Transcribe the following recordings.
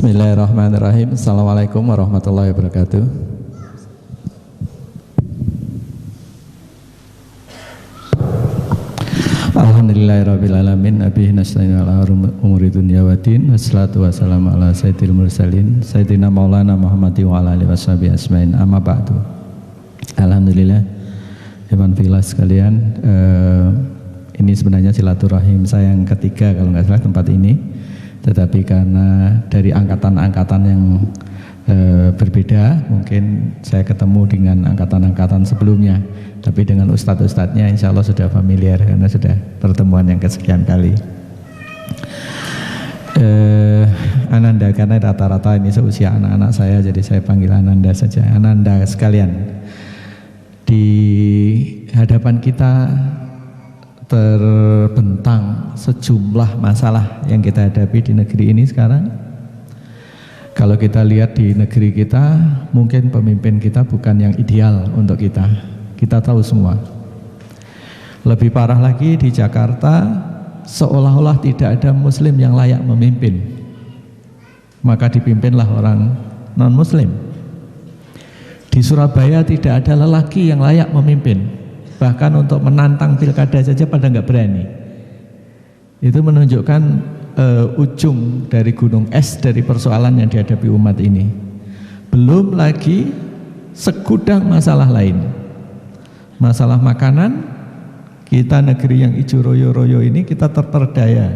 Bismillahirrahmanirrahim. Assalamualaikum warahmatullahi wabarakatuh. Alhamdulillahirrabbilalamin. Nabihi nasta'in ala umuri dunya wa din. Wassalatu wassalamu ala sayyidil mursalin Sayyidina maulana Muhammadi wa ala alihi washabihi asma'in. Amma ba'du. Alhamdulillah, Iman Filas sekalian, ini sebenarnya silaturahim saya yang ketiga kalau nggak salah tempat ini. Tetapi karena dari angkatan-angkatan yang berbeda, mungkin saya ketemu dengan angkatan-angkatan sebelumnya. Tapi dengan ustadz-ustadznya insya Allah sudah familiar karena sudah pertemuan yang kesekian kali. Ananda, karena rata-rata ini seusia anak-anak saya, jadi saya panggil Ananda saja. Ananda sekalian, di hadapan kita terbentang sejumlah masalah yang kita hadapi di negeri ini sekarang. Kalau kita lihat di negeri kita, mungkin pemimpin kita bukan yang ideal untuk kita. Kita tahu semua. Lebih parah lagi di Jakarta, seolah-olah tidak ada muslim yang layak memimpin. Maka dipimpinlah orang non-muslim. Di Surabaya tidak ada lelaki yang layak memimpin. Bahkan untuk menantang pilkada saja pada nggak berani. Itu menunjukkan ujung dari gunung es dari persoalan yang dihadapi umat ini. Belum lagi segudang masalah lain. Masalah makanan, kita negeri yang ijo royo-royo ini kita terperdaya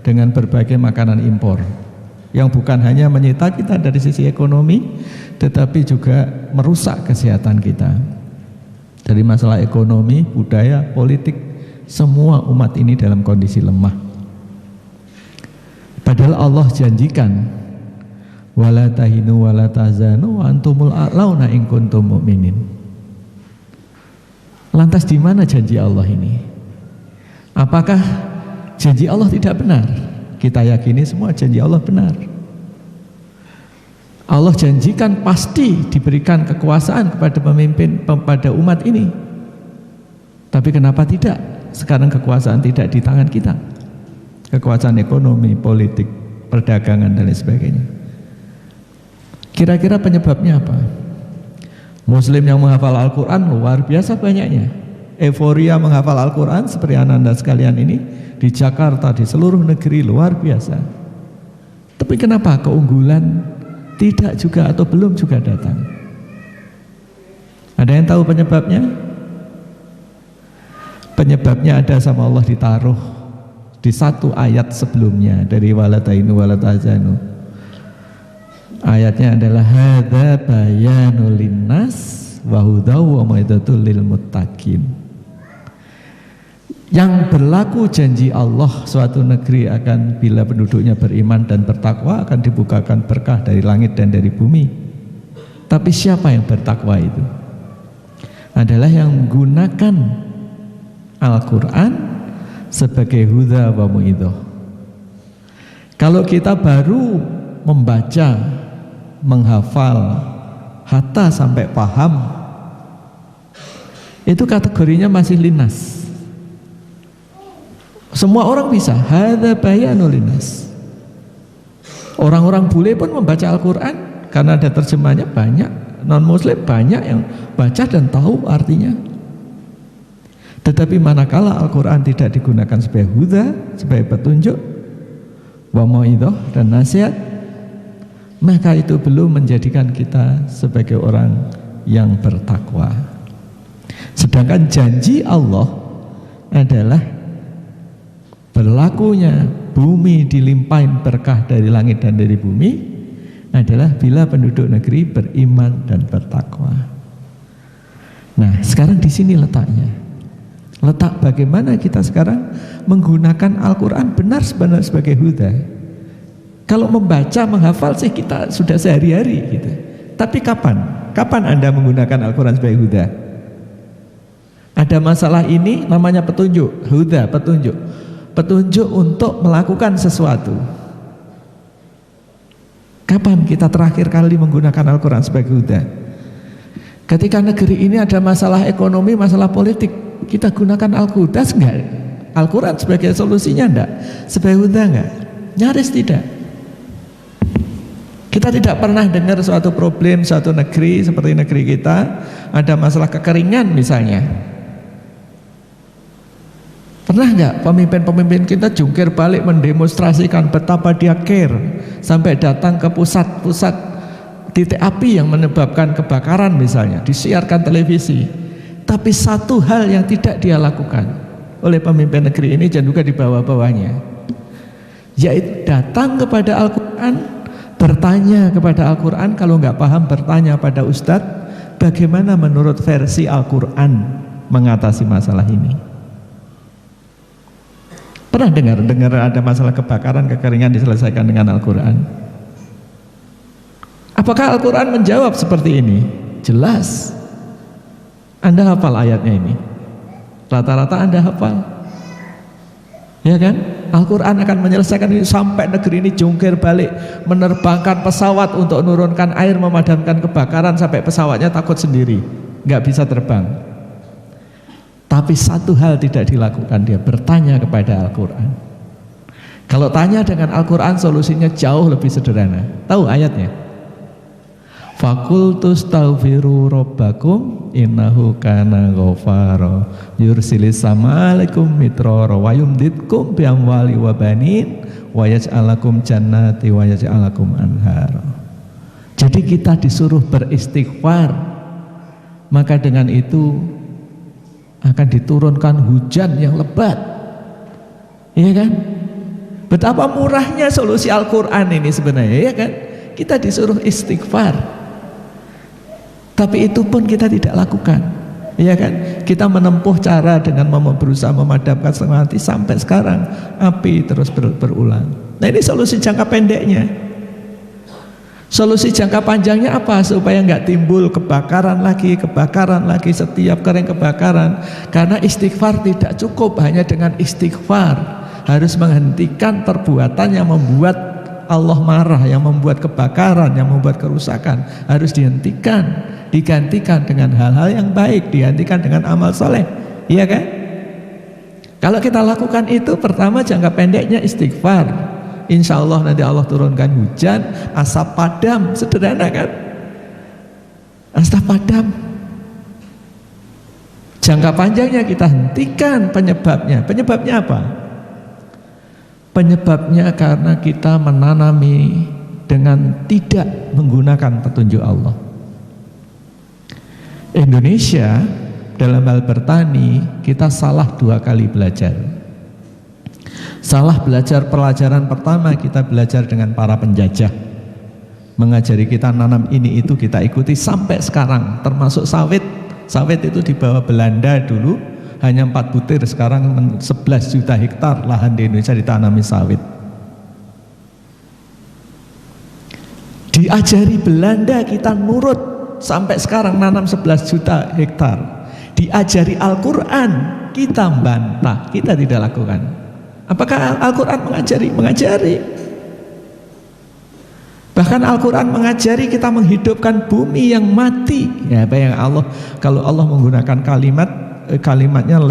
dengan berbagai makanan impor yang bukan hanya menyita kita dari sisi ekonomi, tetapi juga merusak kesehatan kita. Dari masalah ekonomi, budaya, politik, semua umat ini dalam kondisi lemah. Padahal Allah janjikan, wala tahinu wala tahzanu wa antumul a'launa in kuntum mu'minin. Lantas di mana janji Allah ini? Apakah janji Allah tidak benar? Kita yakini semua janji Allah benar. Allah janjikan pasti diberikan kekuasaan kepada pemimpin, pada umat ini. Tapi kenapa tidak? Sekarang kekuasaan tidak di tangan kita. Kekuasaan ekonomi, politik, perdagangan dan lain sebagainya. Kira-kira penyebabnya apa? Muslim yang menghafal Al-Quran luar biasa banyaknya. Euforia menghafal Al-Quran seperti Ananda sekalian ini di Jakarta, di seluruh negeri luar biasa. Tapi kenapa keunggulan tidak juga atau belum juga datang? Ada yang tahu penyebabnya? Penyebabnya ada sama Allah ditaruh di satu ayat sebelumnya dari walatainu walatahzanu. Ayatnya adalah hadza bayanul linnas wa hudaw wa mau'izatul lil muttaqin. Yang berlaku janji Allah, suatu negeri akan bila penduduknya beriman dan bertakwa akan dibukakan berkah dari langit dan dari bumi. Tapi siapa yang bertakwa itu? Adalah yang menggunakan Al-Quran sebagai huda wa mu'idzah. Kalau kita baru membaca, menghafal, hatta sampai paham, itu kategorinya masih linas. Semua orang bisa, hadza bayanul linnas. Orang-orang bule pun membaca Al-Quran karena ada terjemahnya banyak. Non-muslim banyak yang baca dan tahu artinya. Tetapi manakala Al-Quran tidak digunakan sebagai huda, sebagai petunjuk, wa mau'idzah dan nasihat, maka itu belum menjadikan kita sebagai orang yang bertakwa. Sedangkan janji Allah adalah berlakunya bumi dilimpahin berkah dari langit dan dari bumi adalah bila penduduk negeri beriman dan bertakwa. Nah, sekarang di sini letaknya. Letak bagaimana kita sekarang menggunakan Al-Quran benar sebenarnya sebagai huda. Kalau membaca, menghafal sih kita sudah sehari-hari gitu. Tapi kapan? Kapan Anda menggunakan Al-Quran sebagai huda? Ada masalah ini namanya petunjuk, huda, petunjuk. Petunjuk untuk melakukan sesuatu. Kapan kita terakhir kali menggunakan Al-Quran sebagai huda? Ketika negeri ini ada masalah ekonomi, masalah politik, kita gunakan Al-Quran enggak? Al-Quran sebagai solusinya enggak? Sebagai huda enggak? Nyaris tidak. Kita tidak pernah dengar suatu problem suatu negeri seperti negeri kita ada masalah kekeringan misalnya. Pernah nggak pemimpin-pemimpin kita jungkir balik mendemonstrasikan betapa dia care sampai datang ke pusat-pusat titik api yang menyebabkan kebakaran misalnya, disiarkan televisi. Tapi satu hal yang tidak dia lakukan oleh pemimpin negeri ini dan juga di bawah-bawahnya, yaitu datang kepada Al-Quran, bertanya kepada Al-Quran, kalau nggak paham bertanya pada Ustadz, bagaimana menurut versi Al-Quran mengatasi masalah ini. Pernah dengar ada masalah kebakaran, kekeringan diselesaikan dengan Al-Quran? Apakah Al-Quran menjawab seperti ini? Jelas. Anda hafal ayatnya ini? Rata-rata Anda hafal, ya kan? Al-Quran akan menyelesaikan ini sampai negeri ini jungkir balik menerbangkan pesawat untuk menurunkan air memadamkan kebakaran sampai pesawatnya takut sendiri, nggak bisa terbang. Tapi satu hal tidak dilakukan, dia bertanya kepada Al-Quran. Kalau tanya dengan Al-Quran solusinya jauh lebih sederhana. Tahu ayatnya? Fakultus taufiru robbakum innahu kana ghafara yursilis sama'alaikum mitrara wa yumditkum biamwali wa banin wa yaj'alakum jannati wa yaj'alakum anhara. Jadi kita disuruh beristighfar, maka dengan itu akan diturunkan hujan yang lebat, iya kan? Betapa murahnya solusi Al-Quran ini sebenarnya, ya kan? Kita disuruh istighfar, tapi itu pun kita tidak lakukan, iya kan? Kita menempuh cara dengan berusaha memadamkan setengah mati sampai sekarang api terus berulang. Nah ini solusi jangka pendeknya. Solusi jangka panjangnya apa? Supaya nggak timbul kebakaran lagi setiap kering kebakaran. Karena istighfar tidak cukup hanya dengan istighfar, harus menghentikan perbuatan yang membuat Allah marah, yang membuat kebakaran, yang membuat kerusakan, harus dihentikan, digantikan dengan hal-hal yang baik, digantikan dengan amal soleh, iya kan? Kalau kita lakukan itu, pertama jangka pendeknya istighfar, insya Allah nanti Allah turunkan hujan, asap padam, sederhana kan? Asap padam. Jangka panjangnya kita hentikan penyebabnya. Penyebabnya apa? Penyebabnya karena kita menanami dengan tidak menggunakan petunjuk Allah. Indonesia dalam hal bertani kita salah 2 kali belajar. Salah belajar pelajaran pertama, kita belajar dengan para penjajah, mengajari kita nanam ini itu, kita ikuti sampai sekarang, termasuk sawit. Sawit itu dibawa Belanda dulu hanya 4 butir, sekarang 11 juta hektar lahan di Indonesia ditanami sawit. Diajari Belanda, kita nurut sampai sekarang nanam 11 juta hektar. Diajari Al-Quran, kita bantah, kita tidak lakukan. Apakah Al-Quran mengajari? Mengajari. Bahkan Al-Quran mengajari kita menghidupkan bumi yang mati. Ya, bayang Allah, kalau Allah menggunakan kalimatnya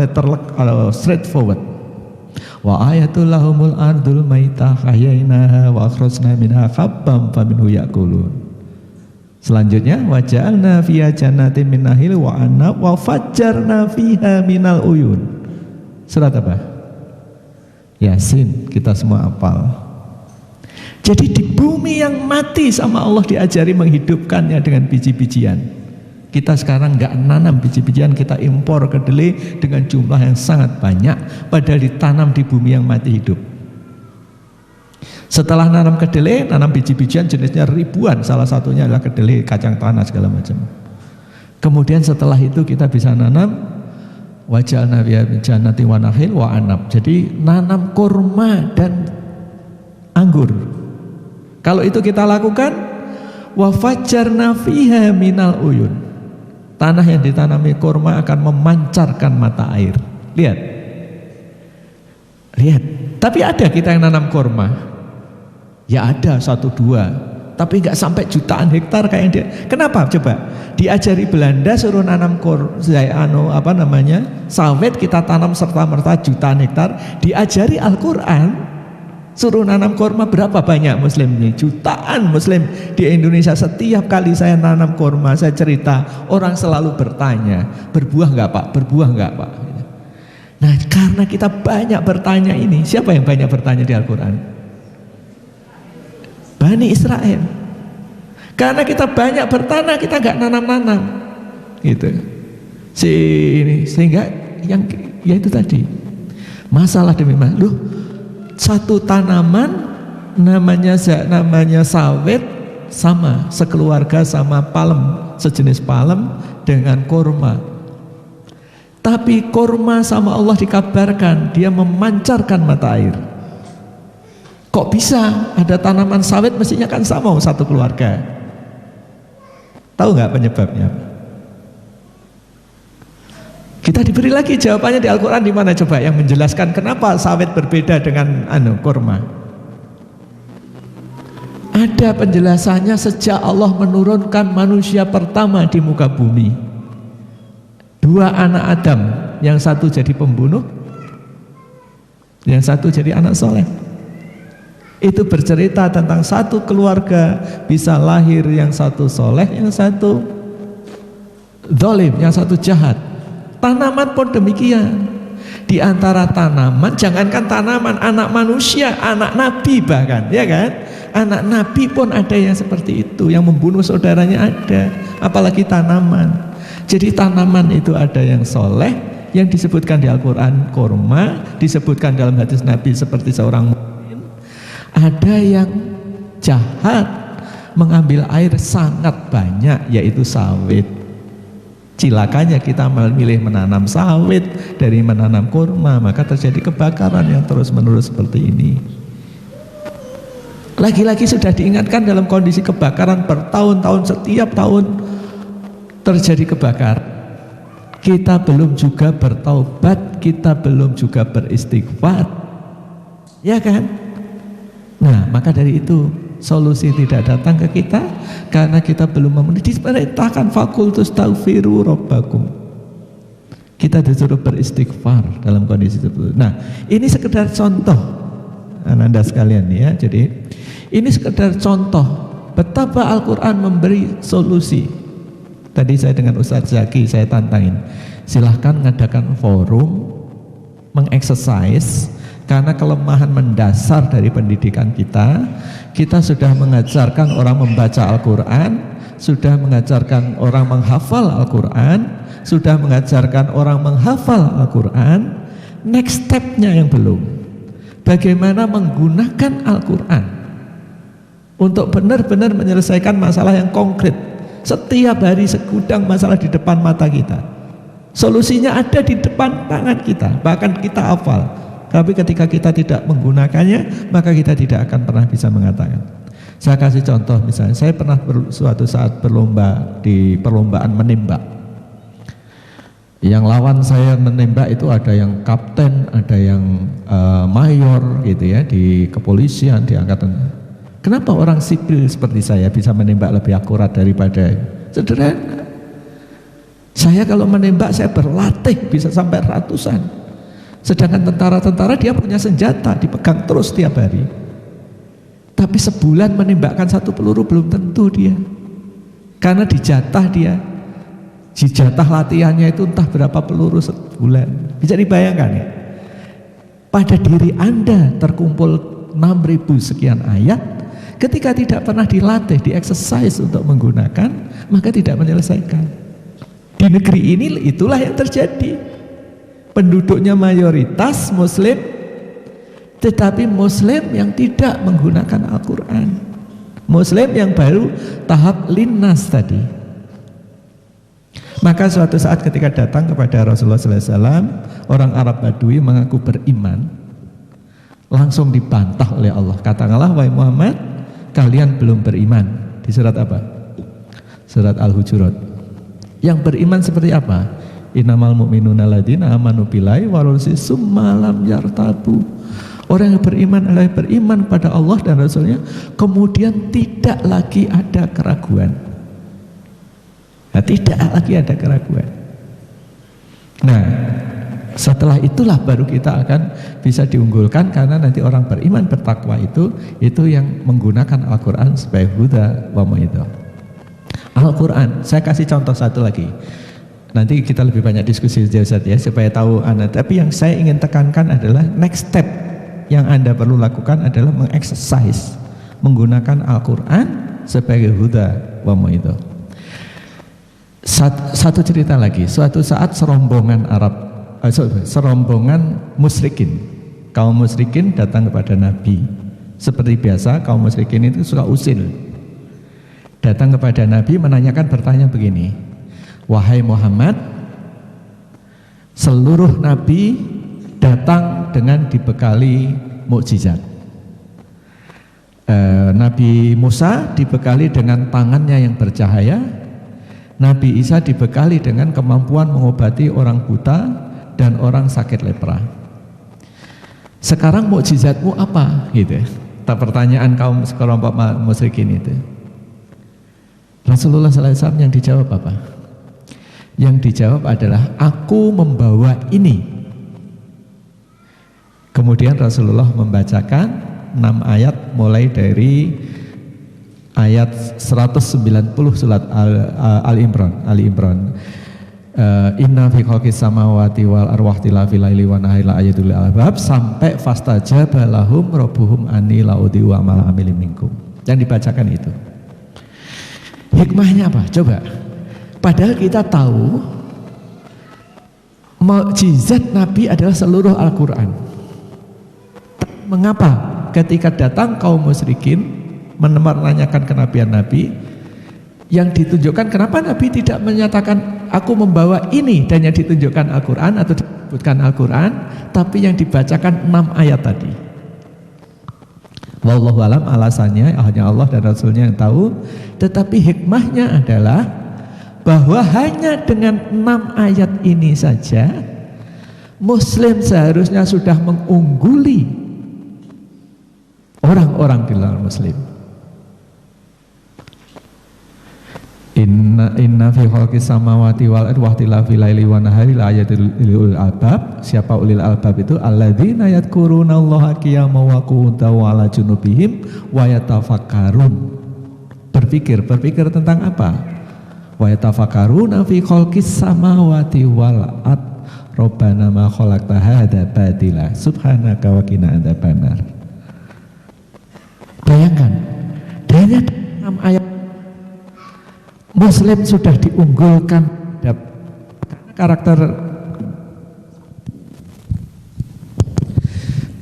straightforward. Wa ayatul lahumul ardul maitah ahyainaha wa akhrajna minha habban faminhu ya'kulun. Selanjutnya wa ja'alna fiha jannatin min nakhil wa anab wa fajjarna fiha minal uyun. Surat apa? Yasin, kita semua hafal. Jadi di bumi yang mati sama Allah diajari menghidupkannya dengan biji-bijian. Kita sekarang nggak nanam biji-bijian, kita impor kedelai dengan jumlah yang sangat banyak, padahal ditanam di bumi yang mati hidup. Setelah nanam kedelai, nanam biji-bijian jenisnya ribuan, salah satunya adalah kedelai, kacang tanah segala macam. Kemudian setelah itu kita bisa nanam wajalna jannati wa nakhil wa anab. Jadi nanam kurma dan anggur. Kalau itu kita lakukan, wa fajjarna fiha minal uyun. Tanah yang ditanami kurma akan memancarkan mata air. Lihat. Tapi ada kita yang nanam kurma. Ya ada 1-2. Tapi nggak sampai jutaan hektar kayak dia. Kenapa? Coba diajari Belanda suruh nanam sawit, kita tanam serta merta jutaan hektar. Diajari Al-Quran Suruh nanam kurma, berapa banyak muslim ini? Jutaan muslim di Indonesia. Setiap kali saya nanam kurma, saya cerita, orang selalu bertanya, berbuah nggak Pak? Berbuah nggak Pak? Nah, karena kita banyak bertanya ini, siapa yang banyak bertanya di Al-Quran? Bani Israel. Karena kita banyak bertanah, kita nggak nanam-nanam, gitu. Sehingga yang ya itu tadi, masalah demi masalah. Loh, satu tanaman namanya sawit sama sekeluarga sama palem, sejenis palem dengan kurma. Tapi kurma sama Allah dikabarkan dia memancarkan mata air. Kok bisa ada tanaman sawit mestinya kan sama satu keluarga? Tahu nggak penyebabnya? Kita diberi lagi jawabannya di Al-Quran, di mana coba yang menjelaskan kenapa sawit berbeda dengan kurma. Ada penjelasannya sejak Allah menurunkan manusia pertama di muka bumi. Dua anak Adam, yang satu jadi pembunuh, yang satu jadi anak soleh. Itu bercerita tentang satu keluarga bisa lahir yang satu soleh, yang satu zalim, yang satu jahat. Tanaman pun demikian. Di antara tanaman, jangankan tanaman, anak manusia, anak nabi bahkan, ya kan? Anak nabi pun ada yang seperti itu, yang membunuh saudaranya ada, apalagi tanaman. Jadi tanaman itu ada yang soleh, yang disebutkan di Al-Quran kurma, disebutkan dalam hadis Nabi seperti seorang mukmin. Ada yang jahat, mengambil air sangat banyak, yaitu sawit. Cilakanya kita memilih menanam sawit dari menanam kurma, maka terjadi kebakaran yang terus-menerus seperti ini. Lagi-lagi sudah diingatkan dalam kondisi kebakaran bertahun-tahun, setiap tahun terjadi kebakaran. Kita belum juga bertaubat, kita belum juga beristighfar, ya kan? Nah, maka dari itu solusi tidak datang ke kita karena kita belum memenuhi. Diperintahkan fakultus taghfiru rabbakum. Kita disuruh beristighfar dalam kondisi tersebut. Nah, ini sekedar contoh Anda sekalian ya. Jadi ini sekedar contoh betapa Al-Quran memberi solusi. Tadi saya dengan Ustadz Zaki saya tantangin, silahkan ngadakan forum mengeksersis. Karena kelemahan mendasar dari pendidikan kita sudah mengajarkan orang membaca Al-Quran, sudah mengajarkan orang menghafal Al-Quran, sudah mengajarkan orang menghafal Al-Quran. Next stepnya yang belum, bagaimana menggunakan Al-Quran untuk benar-benar menyelesaikan masalah yang konkret. Setiap hari segudang masalah di depan mata kita, solusinya ada di depan tangan kita, bahkan kita hafal. Tapi ketika kita tidak menggunakannya, maka kita tidak akan pernah bisa mengatakan. Saya kasih contoh, misalnya saya pernah suatu saat berlomba di perlombaan menembak. Yang lawan saya menembak itu ada yang kapten, ada yang mayor gitu ya, di kepolisian, di angkatan. Kenapa orang sipil seperti saya bisa menembak lebih akurat daripada? Sederhana. Saya kalau menembak saya berlatih bisa sampai ratusan. Sedangkan tentara-tentara dia punya senjata, dipegang terus tiap hari. Tapi sebulan menembakkan satu peluru belum tentu dia. Karena dijatah dia. Dijatah latihannya itu entah berapa peluru sebulan. Bisa dibayangkan ya? Pada diri Anda terkumpul 6.000 sekian ayat. Ketika tidak pernah dilatih, di-exercise untuk menggunakan, maka tidak menyelesaikan. Di negeri ini itulah yang terjadi. Penduduknya mayoritas muslim, tetapi muslim yang tidak menggunakan Al-Quran, muslim yang baru tahap linnas tadi. Maka suatu saat ketika datang kepada Rasulullah SAW, orang Arab Badui mengaku beriman, langsung dibantah oleh Allah. Katakanlah wahai Muhammad, kalian belum beriman. Di surat apa? Surat Al-Hujurat. Yang beriman seperti apa? Innamal mu'minuna alladzina amanu billahi wa rasulihi tsumma lam yartabu. Orang yang beriman adalah beriman pada Allah dan Rasulnya, kemudian tidak lagi ada keraguan. Nah, tidak lagi ada keraguan. Nah, Setelah itulah baru kita akan bisa diunggulkan, karena nanti orang beriman bertakwa itu yang menggunakan Al-Quran sebagai huda wa mau'izah. Al-Quran, saya kasih contoh satu lagi. Nanti kita lebih banyak diskusi ya supaya tahu Anda. Tapi yang saya ingin tekankan adalah next step yang Anda perlu lakukan adalah mengexercise menggunakan Al-Quran sebagai huda wa mau'izah. Satu cerita lagi. Suatu saat serombongan musyrikin, kaum musyrikin datang kepada Nabi. Seperti biasa kaum musyrikin itu suka usil. Datang kepada Nabi bertanya begini, wahai Muhammad, seluruh Nabi datang dengan dibekali mukjizat. Nabi Musa dibekali dengan tangannya yang bercahaya, Nabi Isa dibekali dengan kemampuan mengobati orang buta dan orang sakit lepra. Sekarang mukjizatmu apa? Gitu. Tak pertanyaan kaum sekelompok musyrikin itu. Rasulullah SAW yang dijawab apa? Yang dijawab adalah aku membawa ini. Kemudian Rasulullah membacakan 6 ayat mulai dari ayat 190 surat Ali Imran. Inna fi khalqis samawati wal arwah tilafil laili wan nahari la ayatul albab sampai fastajaba lahum rabbuhum anni laudi wa mal amilin minkum. Yang dibacakan itu. Hikmahnya apa? Coba. Padahal kita tahu mukjizat Nabi adalah seluruh Al-Qur'an. Mengapa ketika datang kaum musyrikin menanyakan kenabian Nabi, yang ditunjukkan kenapa Nabi tidak menyatakan aku membawa ini dan yang ditunjukkan Al-Quran atau disebutkan Al-Quran, tapi yang dibacakan 6 ayat tadi. Wallahu alam, alasannya hanya Allah dan Rasulnya yang tahu, tetapi hikmahnya adalah bahwa hanya dengan 6 ayat ini saja Muslim seharusnya sudah mengungguli orang-orang di luar Muslim. Inna fi khalqis samawati wal ardi wa ikhtilafil laili wan nahari la ayatil ulil albab. Siapa ulil albab itu? Alladzina yadhkurunallaha qiyaman wa qu'udan wa 'ala junubihim wa yatafakkarun. Berpikir tentang apa? Wa yatafakkaruna fi khalqis samawati wal ardi Rabbana ma khalaqta hadza batila subhanaka wa qina adzabannar. Bayangkan, dari 6 ayat Muslim sudah diunggulkan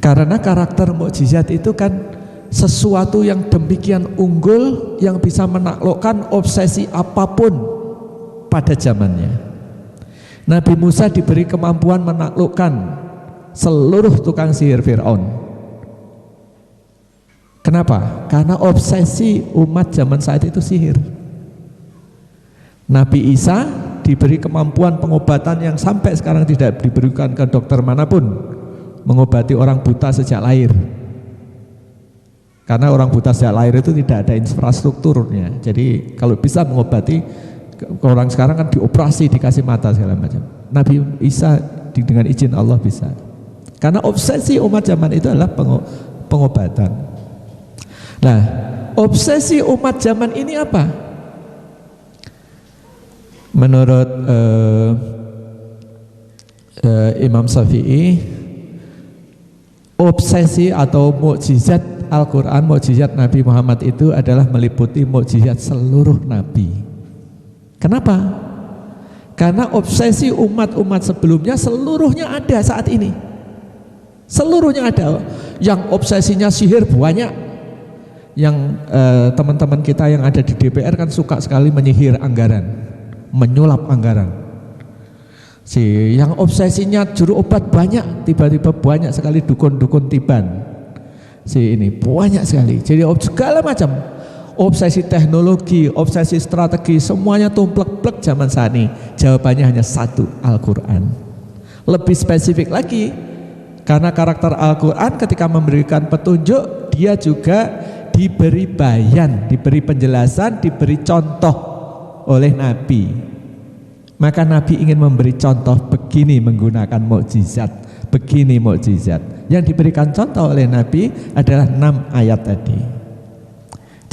karena karakter mukjizat itu kan sesuatu yang demikian unggul yang bisa menaklukkan obsesi apapun pada zamannya. Nabi Musa diberi kemampuan menaklukkan seluruh tukang sihir Fir'aun. Kenapa? Karena obsesi umat zaman saat itu sihir. Nabi Isa diberi kemampuan pengobatan yang sampai sekarang tidak diberikan ke dokter manapun, mengobati orang buta sejak lahir. Karena orang buta sejak lahir itu tidak ada infrastrukturnya. Jadi kalau bisa mengobati, orang sekarang kan dioperasi, dikasih mata segala macam. Nabi Isa dengan izin Allah bisa. Karena obsesi umat zaman itu adalah pengobatan. Nah, obsesi umat zaman ini apa? Menurut Imam Syafi'i, obsesi atau mukjizat Al-Quran, mukjizat Nabi Muhammad itu adalah meliputi mukjizat seluruh Nabi. Kenapa? Karena obsesi umat-umat sebelumnya seluruhnya ada saat ini. Seluruhnya ada. Yang obsesinya sihir banyak. Yang teman-teman kita yang ada di DPR kan suka sekali menyihir anggaran, menyulap anggaran. Yang obsesinya juru obat banyak, tiba-tiba banyak sekali dukun-dukun tiban. Ini banyak sekali. Jadi segala macam obsesi teknologi, obsesi strategi, semuanya tumplek-plek zaman saat ini. Jawabannya hanya satu, Al-Quran. Lebih spesifik lagi, karena karakter Al-Quran ketika memberikan petunjuk, dia juga diberi bayan, diberi penjelasan, diberi contoh oleh Nabi. Maka Nabi ingin memberi contoh begini menggunakan mukjizat, begini mukjizat. Yang diberikan contoh oleh Nabi adalah 6 ayat tadi.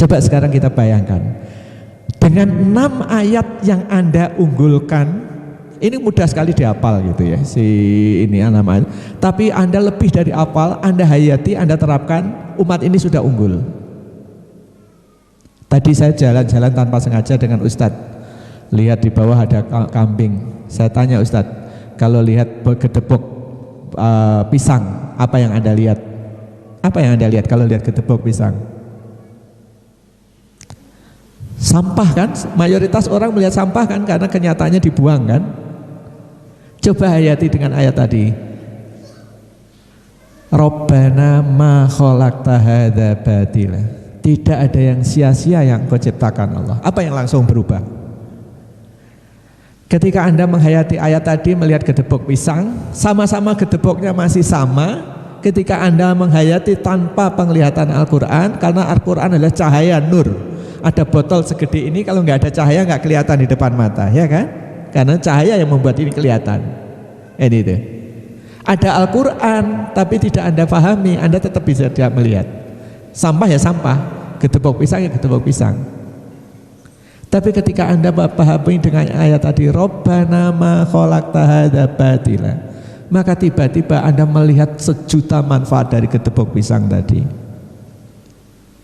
Coba sekarang kita bayangkan, dengan 6 ayat yang Anda unggulkan, ini mudah sekali dihafal gitu ya, ini 6 ayat. Tapi Anda lebih dari hafal, Anda hayati, Anda terapkan, umat ini sudah unggul. Tadi saya jalan-jalan tanpa sengaja dengan Ustadz. Lihat di bawah ada kambing. Saya tanya Ustadz, kalau lihat gedebok pisang, apa yang Anda lihat? Apa yang Anda lihat kalau lihat gedebok pisang? Sampah kan? Mayoritas orang melihat sampah kan, karena kenyataannya dibuang kan? Coba hayati dengan ayat tadi. Rabbana ma khalaqta hadza batila. Tidak ada yang sia-sia yang Kau ciptakan Allah. Apa yang langsung berubah? Ketika Anda menghayati ayat tadi, melihat gedebok pisang, sama-sama gedeboknya masih sama. Ketika Anda menghayati tanpa penglihatan Al-Quran, karena Al-Quran adalah cahaya nur. Ada botol segede ini, kalau nggak ada cahaya nggak kelihatan di depan mata, ya kan? Karena cahaya yang membuat ini kelihatan. Ini itu. Ada Al-Quran, tapi tidak Anda pahami, Anda tetap bisa tidak melihat. Sampah ya sampah, gedebok pisang ya gedebok pisang. Tapi ketika Anda pahami dengan ayat tadi, Rabbana ma khalaqta hadza batila, maka tiba-tiba Anda melihat sejuta manfaat dari gedebok pisang tadi.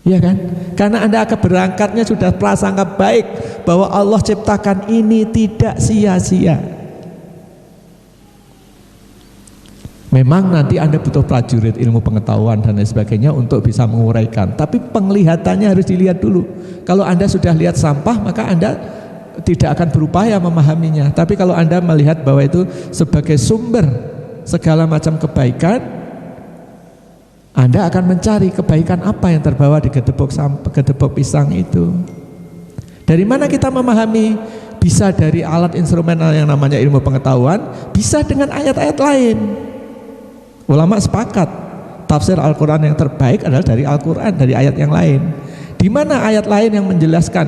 Ya kan? Karena Anda akan berangkatnya sudah prasangka baik bahwa Allah ciptakan ini tidak sia-sia. Memang nanti Anda butuh prajurit ilmu pengetahuan dan lain sebagainya untuk bisa menguraikan, tapi penglihatannya harus dilihat dulu. Kalau Anda sudah lihat sampah, maka Anda tidak akan berupaya memahaminya. Tapi kalau Anda melihat bahwa itu sebagai sumber segala macam kebaikan, Anda akan mencari kebaikan apa yang terbawa di gedebok pisang itu. Dari mana kita memahami? Bisa dari alat instrumen yang namanya ilmu pengetahuan, bisa dengan ayat-ayat lain. Ulama sepakat, tafsir Al-Quran yang terbaik adalah dari Al-Quran, dari ayat yang lain. Di mana ayat lain yang menjelaskan?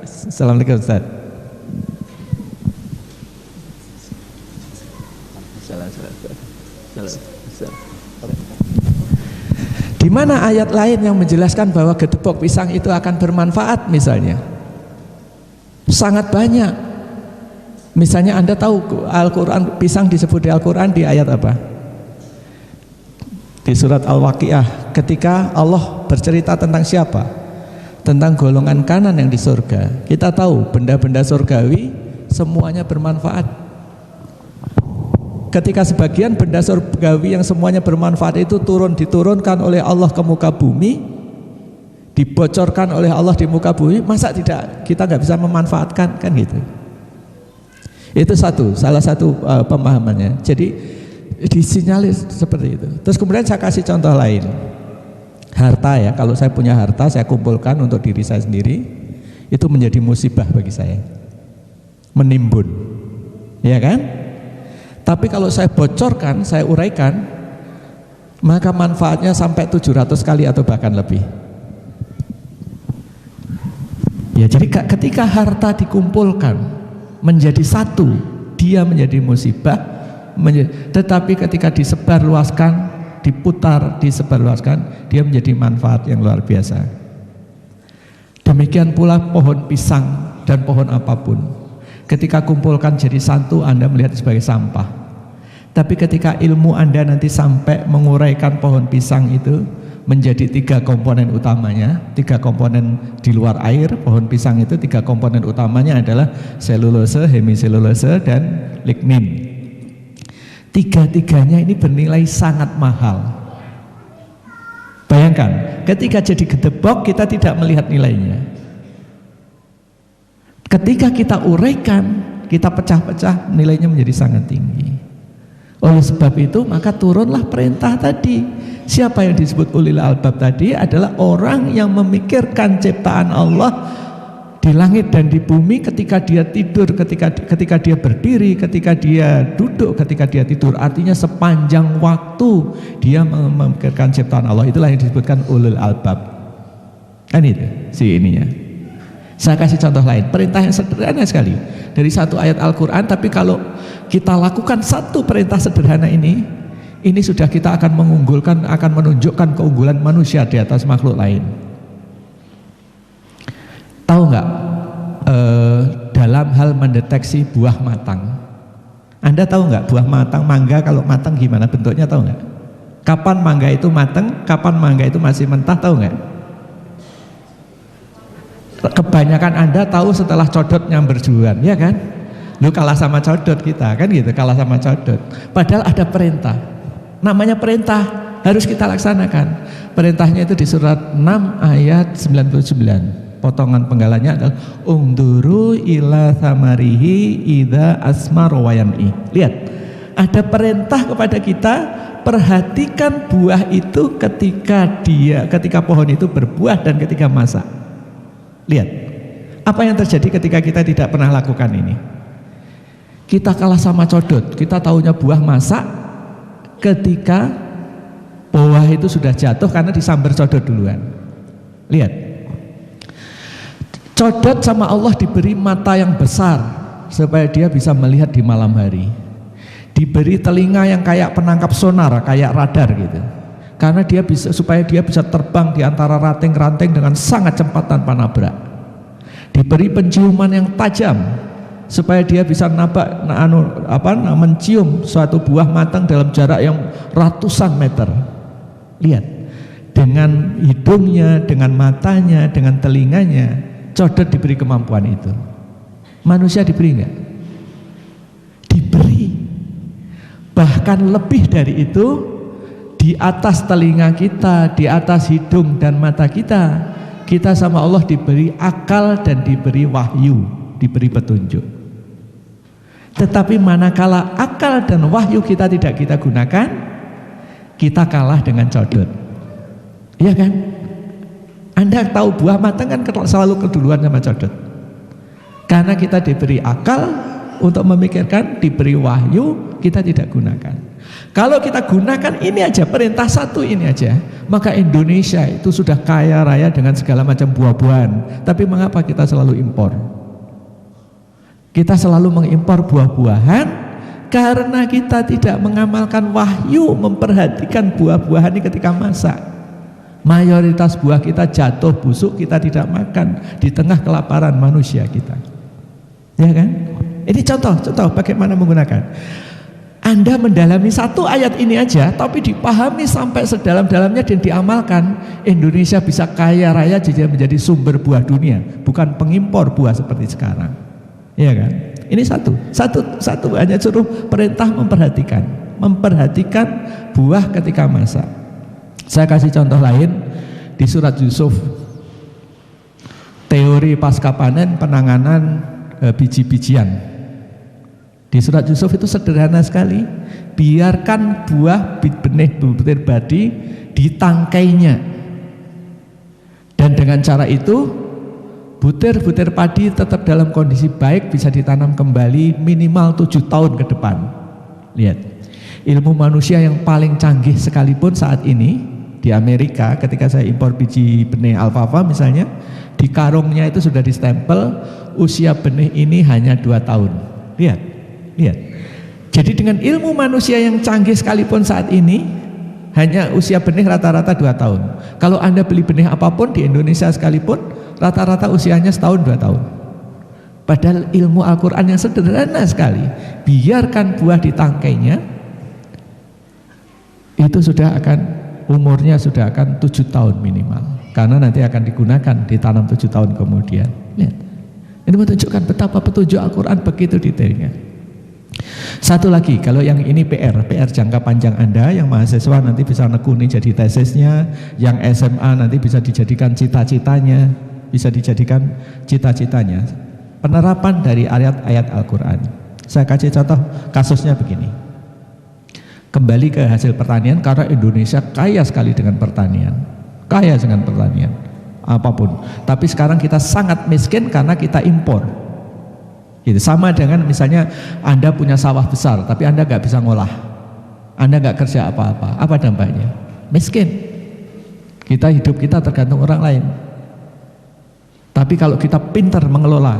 Assalamualaikum Ustaz. Di mana ayat lain yang menjelaskan bahwa gedebok pisang itu akan bermanfaat misalnya? Sangat banyak. Misalnya Anda tahu Al-Quran, pisang disebut di Al-Quran di ayat apa? Di surat Al-Waqiah, ketika Allah bercerita tentang siapa? Tentang golongan kanan yang di surga. Kita tahu benda-benda surgawi semuanya bermanfaat. Ketika sebagian benda surgawi yang semuanya bermanfaat itu diturunkan oleh Allah ke muka bumi, dibocorkan oleh Allah di muka bumi, masa tidak kita nggak bisa memanfaatkan, kan gitu. Itu salah satu pemahamannya. Jadi disinyalir seperti itu. Terus kemudian saya kasih contoh lain. Harta ya, kalau saya punya harta, saya kumpulkan untuk diri saya sendiri, itu menjadi musibah bagi saya, menimbun, ya kan? Tapi kalau saya bocorkan, saya uraikan, maka manfaatnya sampai 700 kali atau bahkan lebih. Ya, jadi ketika harta dikumpulkan menjadi satu, dia menjadi musibah. Tetapi ketika disebarluaskan, disebarluaskan, dia menjadi manfaat yang luar biasa. Demikian pula pohon pisang dan pohon apapun, ketika kumpulkan jadi satu, Anda melihat sebagai sampah. Tapi ketika ilmu Anda nanti sampai menguraikan pohon pisang itu menjadi 3 komponen utamanya, 3 komponen di luar air. Pohon pisang itu 3 komponen utamanya adalah selulose, hemiselulose, dan lignin. 3-tiganya ini bernilai sangat mahal. Bayangkan, ketika jadi gedebok kita tidak melihat nilainya. Ketika kita uraikan, kita pecah-pecah, nilainya menjadi sangat tinggi. Oleh sebab itu maka turunlah perintah tadi. Siapa yang disebut ulil albab tadi adalah orang yang memikirkan ciptaan Allah di langit dan di bumi, ketika dia tidur, ketika dia berdiri, ketika dia duduk, ketika dia tidur. Artinya sepanjang waktu dia memikirkan ciptaan Allah. Itulah yang disebutkan ulul albab. Kan itu si ininya. Saya kasih contoh lain, perintah yang sederhana sekali dari satu ayat Al-Quran, tapi kalau kita lakukan satu perintah sederhana ini sudah kita akan mengunggulkan, akan menunjukkan keunggulan manusia di atas makhluk lain. Tahu nggak dalam hal mendeteksi buah matang? Anda tahu nggak buah matang, mangga kalau matang gimana bentuknya, tahu nggak? Kapan mangga itu matang, kapan mangga itu masih mentah, tahu nggak? Kebanyakan Anda tahu setelah codot nyamber duluan, ya kan? Lu kalah sama codot kita, kan gitu, kalah sama codot. Padahal ada perintah, namanya perintah, harus kita laksanakan. Perintahnya itu di surat 6 ayat 99. Potongan penggalanya adalah unduru ila samarihi idza asmar wa yan'i. Lihat, ada perintah kepada kita, perhatikan buah itu ketika pohon itu berbuah dan ketika masak. Lihat, apa yang terjadi ketika kita tidak pernah lakukan ini? Kita kalah sama codot, kita taunya buah masak ketika buah itu sudah jatuh karena disambar codot duluan. Lihat, codot sama Allah diberi mata yang besar supaya dia bisa melihat di malam hari. Diberi telinga yang kayak penangkap sonar, kayak radar gitu. Karena supaya dia bisa terbang di antara ranting-ranting dengan sangat cepat tanpa nabrak. Diberi penciuman yang tajam supaya dia bisa mencium suatu buah matang dalam jarak yang ratusan meter. Lihat, dengan hidungnya, dengan matanya, dengan telinganya, codot diberi kemampuan itu. Manusia diberi enggak? Diberi. Bahkan lebih dari itu, di atas telinga kita, di atas hidung dan mata kita sama Allah diberi akal dan diberi wahyu, diberi petunjuk. Tetapi manakala akal dan wahyu kita tidak kita gunakan, kita kalah dengan codot. Iya kan? Anda tahu buah matang kan selalu keduluan sama codot. Karena kita diberi akal untuk memikirkan, diberi wahyu, kita tidak gunakan. Kalau kita gunakan ini aja, perintah satu ini aja, maka Indonesia itu sudah kaya raya dengan segala macam buah-buahan. Tapi mengapa kita selalu impor? Kita selalu mengimpor buah-buahan karena kita tidak mengamalkan wahyu, memperhatikan buah-buahan ini ketika masak. Mayoritas buah kita jatuh busuk, kita tidak makan di tengah kelaparan manusia kita. Ya kan? Ini contoh bagaimana menggunakan. Anda mendalami satu ayat ini aja, tapi dipahami sampai sedalam-dalamnya dan diamalkan, Indonesia bisa kaya raya jadi menjadi sumber buah dunia, bukan pengimpor buah seperti sekarang. Iya kan? Ini satu hanya suruh perintah memperhatikan buah ketika masak. Saya kasih contoh lain di surat Yusuf, teori pasca panen penanganan biji-bijian. Di surat Yusuf itu sederhana sekali, biarkan buah benih butir padi ditangkainya, dan dengan cara itu butir-butir padi tetap dalam kondisi baik, bisa ditanam kembali minimal 7 tahun ke depan. Lihat, ilmu manusia yang paling canggih sekalipun saat ini di Amerika, ketika saya impor biji benih alfalfa misalnya, di karungnya itu sudah distempel usia benih ini hanya 2 tahun. Lihat. Jadi dengan ilmu manusia yang canggih sekalipun saat ini, hanya usia benih rata-rata 2 tahun. Kalau Anda beli benih apapun di Indonesia sekalipun, rata-rata usianya 1-2 tahun. Padahal ilmu Al-Quran yang sederhana sekali, biarkan buah ditangkainya, itu umurnya sudah akan 7 tahun minimal. Karena nanti akan digunakan, ditanam 7 tahun kemudian. Lihat. Ini menunjukkan betapa petunjuk Al-Quran begitu detailnya. Satu lagi, kalau yang ini PR jangka panjang Anda, yang mahasiswa nanti bisa nekuni jadi tesisnya, yang SMA nanti bisa dijadikan cita-citanya, penerapan dari ayat-ayat Al-Quran. Saya kasih contoh kasusnya begini. Kembali ke hasil pertanian, karena Indonesia kaya sekali dengan pertanian, apapun. Tapi sekarang kita sangat miskin karena kita impor. Gitu. Sama dengan misalnya Anda punya sawah besar, tapi Anda nggak bisa ngolah, Anda nggak kerja apa-apa, apa dampaknya? Miskin. Hidup kita tergantung orang lain. Tapi kalau kita pintar mengelola,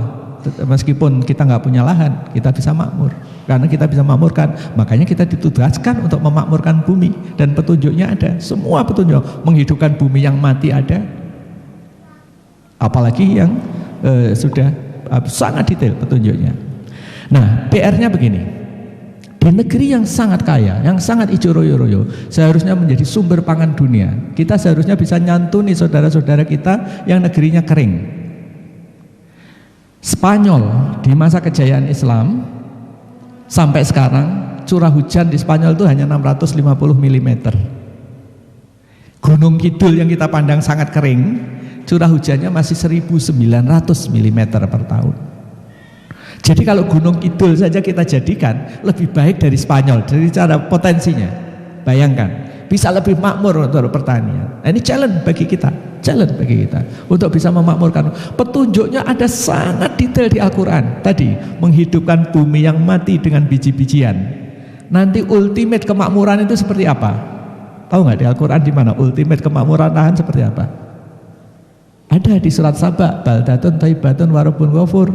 meskipun kita nggak punya lahan, kita bisa makmur. Karena kita bisa makmurkan, makanya kita ditugaskan untuk memakmurkan bumi. Dan petunjuknya ada, semua petunjuk. Menghidupkan bumi yang mati ada. Apalagi yang sudah sangat detail petunjuknya. Nah, PR-nya begini. Di negeri yang sangat kaya, yang sangat ijo royo-royo, seharusnya menjadi sumber pangan dunia. Kita seharusnya bisa nyantuni saudara-saudara kita yang negerinya kering. Spanyol di masa kejayaan Islam sampai sekarang curah hujan di Spanyol itu hanya 650 mm. Gunung Kidul yang kita pandang sangat kering, curah hujannya masih 1900 mm per tahun. Jadi kalau Gunung Kidul saja kita jadikan lebih baik dari Spanyol dari cara potensinya. Bayangkan, bisa lebih makmur untuk pertanian. Nah, ini challenge bagi kita untuk bisa memakmurkan. Petunjuknya ada sangat detail di Al-Quran. Tadi menghidupkan bumi yang mati dengan biji-bijian. Nanti ultimate kemakmuran itu seperti apa? Tahu nggak di Al-Quran di mana ultimate kemakmuran lahan seperti apa? Ada di surat Saba, baldatun thayyibatun wa rabbun ghafur.